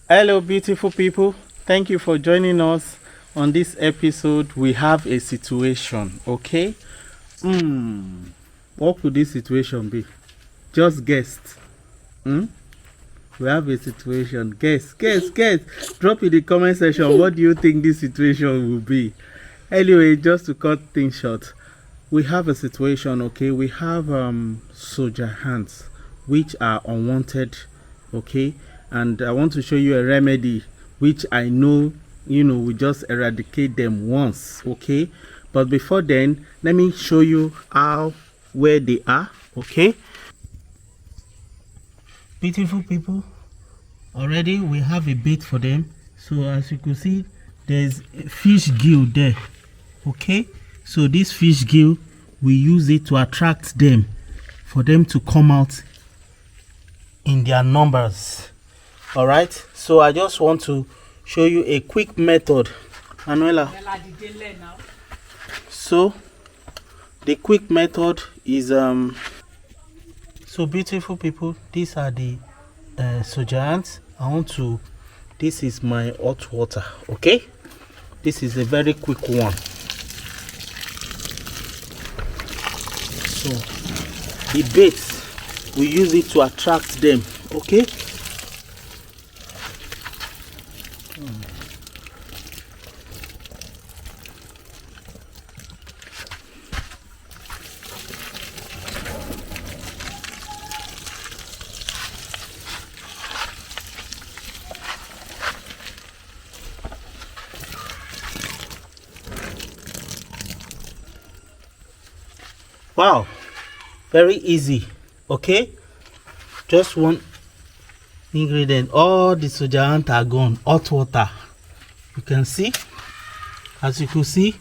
Hello, beautiful people. Thank you for joining us on this episode. We have a situation, okay? What could this situation be? Just guess. We have a situation. Guess. Drop in the comment section what do you think this situation will be. Anyway, just to cut things short, we have a situation, okay? We have soldier hands which are unwanted, okay? And I want to show you a remedy which I know we just eradicate them once, okay? But before then, let me show you where they are, okay? Beautiful people, already we have a bait for them. So as you can see, there's a fish gill there, okay? So this fish gill, we use it to attract them, for them to come out in their numbers. All right, so I just want to show you a quick method, Manuela. So the quick method is so beautiful people, these are the soldier ants. This is my hot water, okay? This is a very quick one. So the bait, we use it to attract them, okay? Wow, very easy, okay? Just one ingredient. All the soldier ants are gone. Hot water. You can see, as you can see,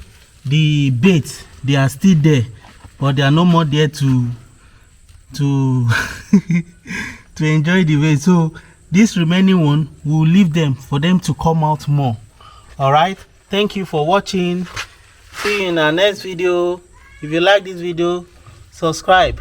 the bait, they are still there, but they are no more there to to enjoy the bait. So this remaining one, we'll leave them for them to come out more. All right, thank you for watching. See you in our next video. If you like this video, subscribe.